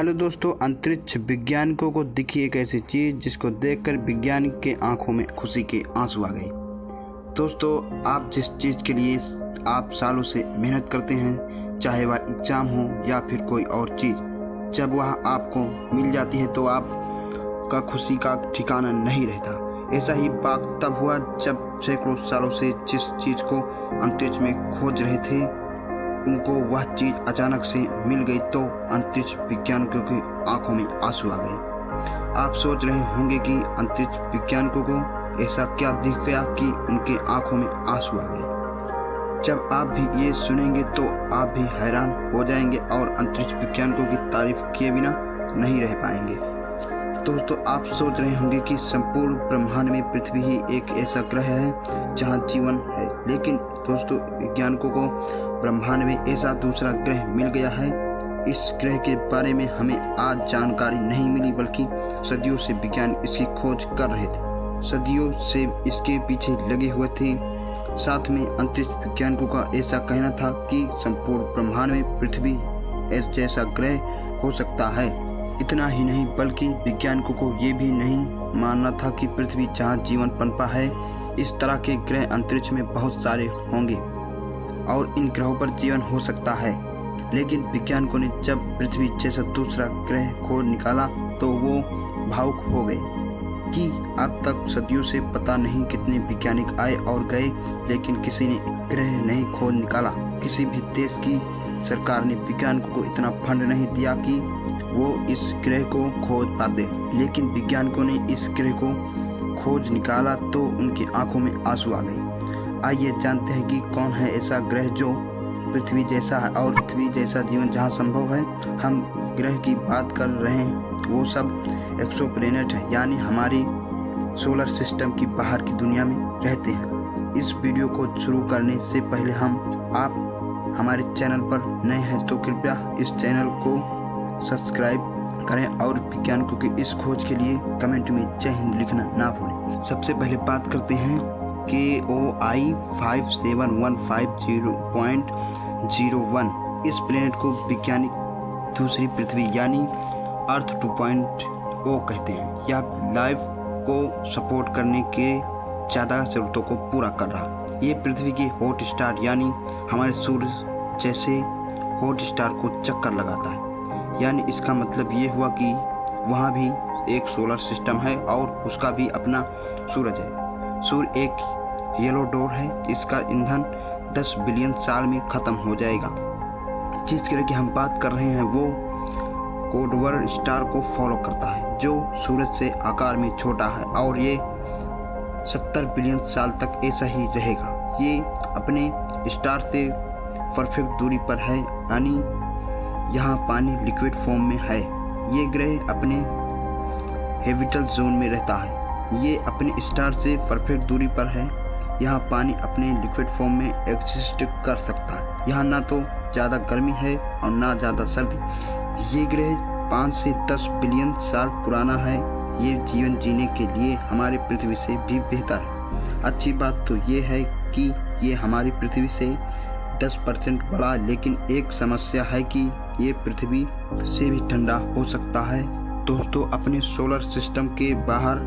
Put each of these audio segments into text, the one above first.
Hello दोस्तों, अंतरिक्ष वैज्ञानिकों को दिखी एक ऐसी चीज़ जिसको देखकर वैज्ञानिक के आंखों में खुशी के आंसू आ गए। दोस्तों, आप जिस चीज़ के लिए आप सालों से मेहनत करते हैं, चाहे वह एग्ज़ाम हो या फिर कोई और चीज़, जब वह आपको मिल जाती है तो आपका खुशी का ठिकाना नहीं रहता। ऐसा ही बात तब हुआ जब सैकड़ों सालों से जिस चीज़ को अंतरिक्ष में खोज रहे थे उनको वह चीज़ अचानक से मिल गई तो अंतरिक्ष वैज्ञानिकों की आंखों में आंसू आ गए। आप सोच रहे होंगे कि अंतरिक्ष वैज्ञानिकों को ऐसा क्या दिख गया कि उनके आंखों में आंसू आ गए। जब आप भी ये सुनेंगे तो आप भी हैरान हो जाएंगे और अंतरिक्ष वैज्ञानिकों की तारीफ किए बिना नहीं रह पाएंगे। दोस्तों, आप सोच रहे होंगे कि संपूर्ण ब्रह्मांड में पृथ्वी ही एक ऐसा ग्रह है जहां जीवन है, लेकिन दोस्तों वैज्ञानिकों को ब्रह्मांड में ऐसा दूसरा ग्रह मिल गया है। इस ग्रह के बारे में हमें आज जानकारी नहीं मिली, बल्कि सदियों से विज्ञान इसकी खोज कर रहे थे, सदियों से इसके पीछे लगे हुए थे। साथ में अंतरिक्ष वैज्ञानिकों का ऐसा कहना था कि संपूर्ण ब्रह्मांड में पृथ्वी जैसा ग्रह हो सकता है। इतना ही नहीं, बल्कि वैज्ञानिकों को ये भी नहीं मानना था कि पृथ्वी जहाँ जीवन पनपा है, इस तरह के ग्रह अंतरिक्ष में बहुत सारे होंगे और इन ग्रहों पर जीवन हो सकता है। लेकिन वैज्ञानिकों ने जब पृथ्वी जैसा दूसरा ग्रह खोज निकाला तो वो भावुक हो गए कि अब तक सदियों से पता नहीं कितने वैज्ञानिक आए और गए, लेकिन किसी ने ग्रह नहीं खोज निकाला। किसी भी देश की सरकार ने वैज्ञानिकों को इतना फंड नहीं दिया कि वो इस ग्रह को खोज पाते। लेकिन वैज्ञानिकों ने इस ग्रह को खोज निकाला तो उनकी आंखों में आंसू आ गए। आइए जानते हैं कि कौन है ऐसा ग्रह जो पृथ्वी जैसा है और पृथ्वी जैसा जीवन जहां संभव है। हम ग्रह की बात कर रहे हैं, वो सब एक्सोप्लैनेट है, यानी हमारी सोलर सिस्टम की बाहर की दुनिया में रहते हैं। इस वीडियो को शुरू करने से पहले आप हमारे चैनल पर नए हैं तो कृपया इस चैनल को सब्सक्राइब करें और वैज्ञानिकों की इस खोज के लिए कमेंट में जय हिंद लिखना ना भूलें। सबसे पहले बात करते हैं KOI 5715.01। इस प्लेनेट को वैज्ञानिक दूसरी पृथ्वी यानी अर्थ 2.0 कहते हैं। यह लाइफ को सपोर्ट करने के ज़्यादा ज़रूरतों को पूरा कर रहा। ये पृथ्वी के हॉट स्टार यानी हमारे सूर्य जैसे हॉट स्टार को चक्कर लगाता है। यानी इसका मतलब ये हुआ कि वहाँ भी एक सोलर सिस्टम है और उसका भी अपना सूरज है। सूर्य एक येलो डोर है, इसका ईंधन 10 बिलियन साल में ख़त्म हो जाएगा। जिस ग्रह की हम बात कर रहे हैं वो कोडवर स्टार को फॉलो करता है, जो सूरज से आकार में छोटा है और ये 70 बिलियन साल तक ऐसा ही रहेगा। ये अपने स्टार से परफेक्ट दूरी पर है, यानी यहाँ पानी लिक्विड फॉर्म में है। ये ग्रह अपने हैबिटल जोन में रहता है। ये अपने स्टार से परफेक्ट दूरी पर है। यहाँ पानी अपने लिक्विड फॉर्म में एग्जिस्ट कर सकता है। यहाँ ना तो ज़्यादा गर्मी है और ना ज़्यादा सर्दी। ये ग्रह 5 से 10 बिलियन साल पुराना है। ये जीवन जीने के लिए हमारी पृथ्वी से भी बेहतर है। अच्छी बात तो ये है कि ये हमारी पृथ्वी से 10% बड़ा, लेकिन एक समस्या है कि ये पृथ्वी से भी ठंडा हो सकता है। दोस्तों, अपने सोलर सिस्टम के बाहर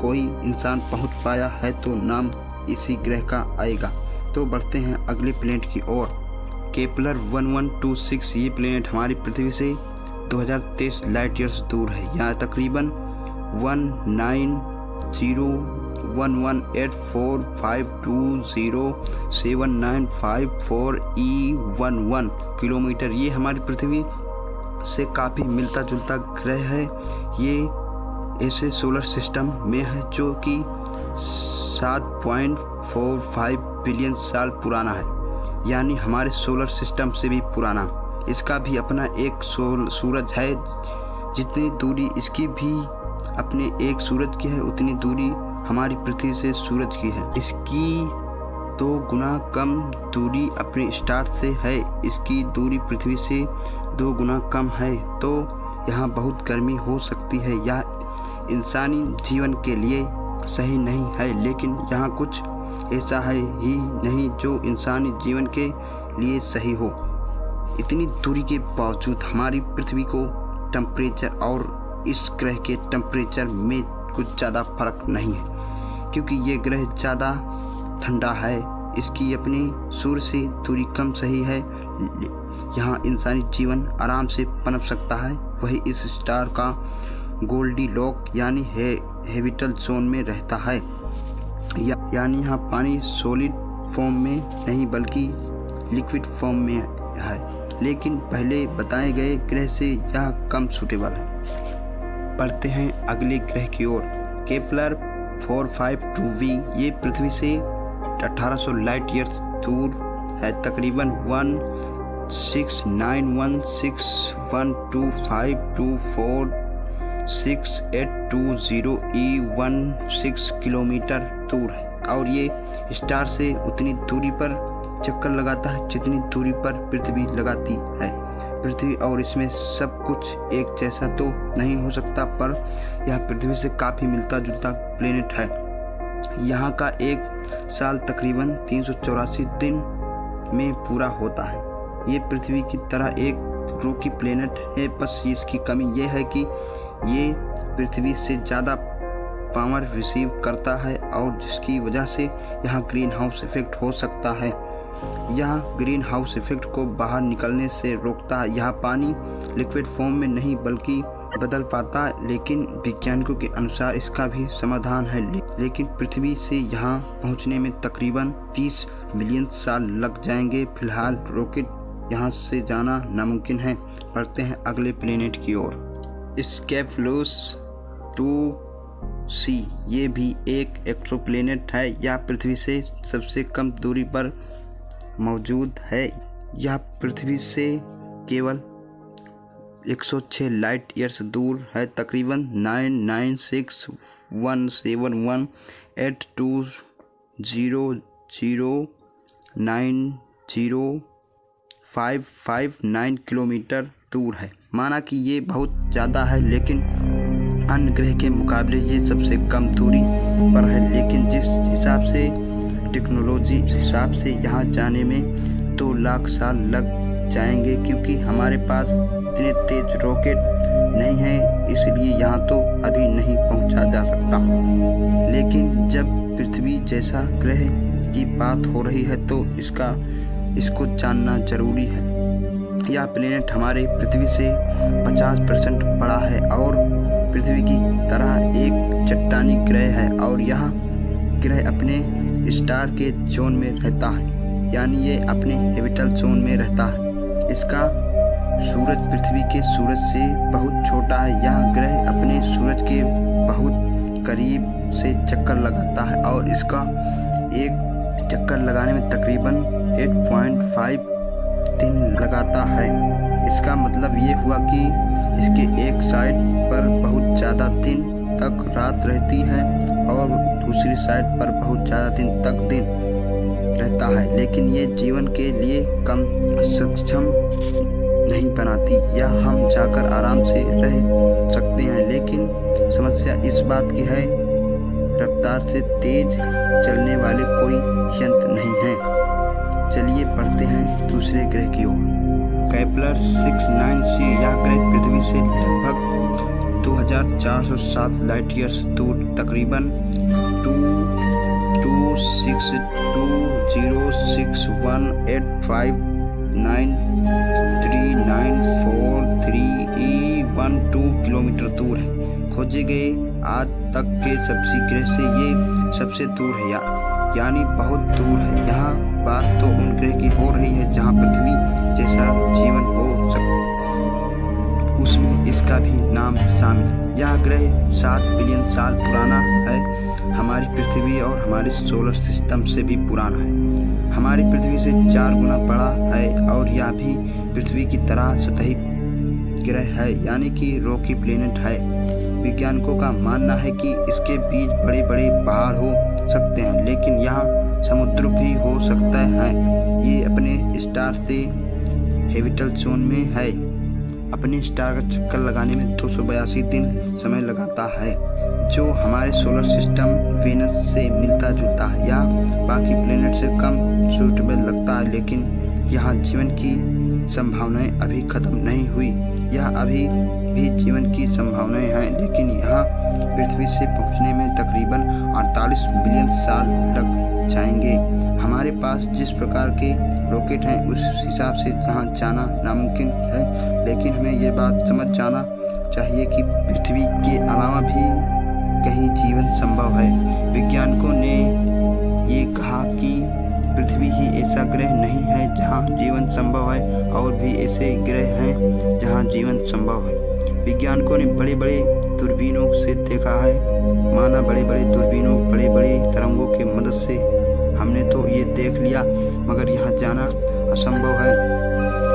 कोई इंसान पहुंच पाया है तो नाम इसी ग्रह का आएगा। तो बढ़ते हैं अगले प्लेनेट की ओर। केपलर 1126। ये प्लेनेट हमारी पृथ्वी से 2023 लाइट ईयर्स दूर है। यहाँ तकरीबन 1901845207954E11 किलोमीटर। ये हमारी पृथ्वी से काफ़ी मिलता जुलता ग्रह है। ये ऐसे सोलर सिस्टम में है जो कि 7.45 बिलियन साल पुराना है, यानी हमारे सोलर सिस्टम से भी पुराना। इसका भी अपना एक सूरज है। जितनी दूरी इसकी भी अपने एक सूरज की है, उतनी दूरी हमारी पृथ्वी से सूरज की है। इसकी 2 गुना कम दूरी अपने स्टार से है। इसकी दूरी पृथ्वी से 2 गुना कम है, तो यहाँ बहुत गर्मी हो सकती है। यह इंसानी जीवन के लिए सही नहीं है, लेकिन यहाँ कुछ ऐसा है ही नहीं जो इंसानी जीवन के लिए सही हो। इतनी दूरी के बावजूद हमारी पृथ्वी को टेम्परेचर और इस ग्रह के टेम्परेचर में कुछ ज़्यादा फर्क नहीं है, क्योंकि ये ग्रह ज़्यादा ठंडा है। इसकी अपनी सूर्य से दूरी कम सही है। यहाँ इंसानी जीवन आराम से पनप सकता है। वही इस स्टार का गोल्डीलॉक यानी हैबिटल जोन में रहता है, यानी यहाँ पानी सॉलिड फॉर्म में नहीं बल्कि लिक्विड फॉर्म में है, लेकिन पहले बताए गए ग्रह से यह कम सूटेबल है। बढ़ते हैं अगले ग्रह की ओर। केपलर 452b ये पृथ्वी से 1800 लाइट ईयर दूर है, तकरीबन 169161252468220E16 किलोमीटर दूर है, और ये स्टार से उतनी दूरी पर चक्कर लगाता है जितनी दूरी पर पृथ्वी लगाती है। पृथ्वी और इसमें सब कुछ एक जैसा तो नहीं हो सकता, पर यह पृथ्वी से काफ़ी मिलता जुलता प्लेनेट है। यहाँ का एक साल तकरीबन 384 दिन में पूरा होता है। ये पृथ्वी की तरह एक रोकी प्लेनेट है, बस इसकी कमी यह है कि ये पृथ्वी से ज़्यादा पावर रिसीव करता है, और जिसकी वजह से यहाँ ग्रीन हाउस इफेक्ट हो सकता है। यह ग्रीन हाउस इफेक्ट को बाहर निकलने से रोकता है। यह पानी लिक्विड फॉर्म में नहीं बल्कि बदल पाता, लेकिन वैज्ञानिकों के अनुसार इसका भी समाधान है। लेकिन पृथ्वी से यहाँ पहुँचने में तकरीबन 30 मिलियन साल लग जाएंगे। फिलहाल रॉकेट यहाँ से जाना नामुमकिन है। बढ़ते हैं अगले प्लेनेट की ओर। स्केफलोस 2c ये भी एक एक्सोप्लैनेट है। यह पृथ्वी से सबसे कम दूरी पर मौजूद है। यह पृथ्वी से केवल 106 लाइट ईयर्स दूर है, तकरीबन 996171820905559 किलोमीटर दूर है। माना कि ये बहुत ज़्यादा है, लेकिन अन्य ग्रह के मुकाबले ये सबसे कम दूरी पर है। लेकिन जिस हिसाब से टेक्नोलॉजी हिसाब से यहाँ जाने में 2 लाख साल लग जाएंगे, क्योंकि हमारे पास इतने तेज रॉकेट नहीं है, इसलिए यहाँ तो अभी नहीं पहुँचा जा सकता। लेकिन जब पृथ्वी जैसा ग्रह की बात हो रही है तो इसको जानना जरूरी है। यह प्लेनेट हमारे पृथ्वी से 50% बड़ा है और पृथ्वी की तरह एक चट्टानी ग्रह है, और यह ग्रह अपने स्टार के जोन में रहता है, यानी ये अपने हैबिटल जोन में रहता है। इसका सूरज पृथ्वी के सूरज से बहुत छोटा है। यह ग्रह अपने सूरज के बहुत करीब से चक्कर लगाता है, और इसका एक चक्कर लगाने में तकरीबन 8.5 दिन लगाता है। इसका मतलब ये हुआ कि इसके एक साइड पर बहुत ज़्यादा दिन तक रात रहती है और दूसरी साइड पर बहुत ज़्यादा दिन तक दिन रहता है, लेकिन ये जीवन के लिए कम सक्षम नहीं बनाती। यह हम जाकर आराम से रह सकते हैं, लेकिन समस्या इस बात की है रफ्तार से तेज चलने वाले कोई यंत्र नहीं है। चलिए बढ़ते हैं दूसरे ग्रह की ओर। केपलर 69c यह ग्रह पृथ्वी से लगभग 2407 लाइट ईयर्स दूर, तकरीबन 2262628593943E12 किलोमीटर दूर है। खोजे गए आज तक के सभी ग्रह से ये सबसे दूर है, यानी बहुत दूर है। यहाँ बात तो उन ग्रह की हो रही है जहाँ पृथ्वी जैसा जीवन हो सकता, उसमें इसका भी नाम शामिल है। यह ग्रह 7 बिलियन साल पुराना है। हमारी पृथ्वी और हमारे सोलर सिस्टम से भी पुराना है। हमारी पृथ्वी से 4 गुना बड़ा है, और यह भी पृथ्वी की तरह सतही ग्रह है, यानी कि रॉकी प्लेनेट है। वैज्ञानिकों का मानना है कि इसके बीच बड़े बड़े पहाड़ हो सकते हैं, लेकिन यहाँ समुद्र भी हो सकता है। ये अपने स्टार से हैबिटल जोन में है। अपने स्टार का चक्कर लगाने में 282 दिन समय लगाता है, जो हमारे सोलर सिस्टम वेनस से मिलता जुलता है। यह बाकी प्लेनेट से कम सूटेबल लगता है, लेकिन यहाँ जीवन की संभावनाएं अभी खत्म नहीं हुई। यह अभी भी जीवन की संभावनाएं हैं, लेकिन यहाँ पृथ्वी से पहुँचने में तकरीबन 48 मिलियन साल लग जाएंगे। हमारे पास जिस प्रकार के रॉकेट हैं उस हिसाब से यहाँ जाना नामुमकिन है, लेकिन हमें ये बात समझ जाना चाहिए कि पृथ्वी के अलावा भी कहीं जीवन संभव है। वैज्ञानिकों ने ये कहा कि पृथ्वी ही ऐसा ग्रह नहीं है जहाँ जीवन संभव है, और भी ऐसे ग्रह हैं जहाँ जीवन संभव है। वैज्ञानिकों ने बड़े बड़े दूरबीनों से देखा है, माना बड़े बड़े दूरबीनों बड़े बड़े तरंगों की मदद से हमने तो ये देख लिया, मगर यहाँ जाना असंभव है।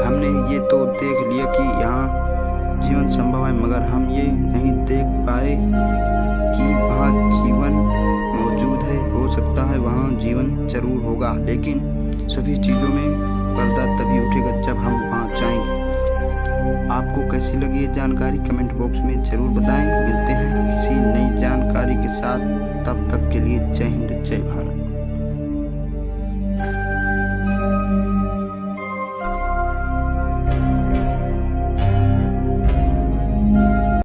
हमने ये तो देख लिया कि यहाँ जीवन संभव है, मगर हम ये नहीं देख पाए कि वहाँ जीवन मौजूद है। हो सकता है वहाँ जीवन जरूर होगा, लेकिन सभी चीज़ों में पर्दा तभी उठेगा जब हम वहाँ जाएंगे। आपको कैसी लगी ये जानकारी कमेंट बॉक्स में ज़रूर बताएं। मिलते हैं किसी नई जानकारी के साथ, तब तक के लिए जय हिंद जय भारत।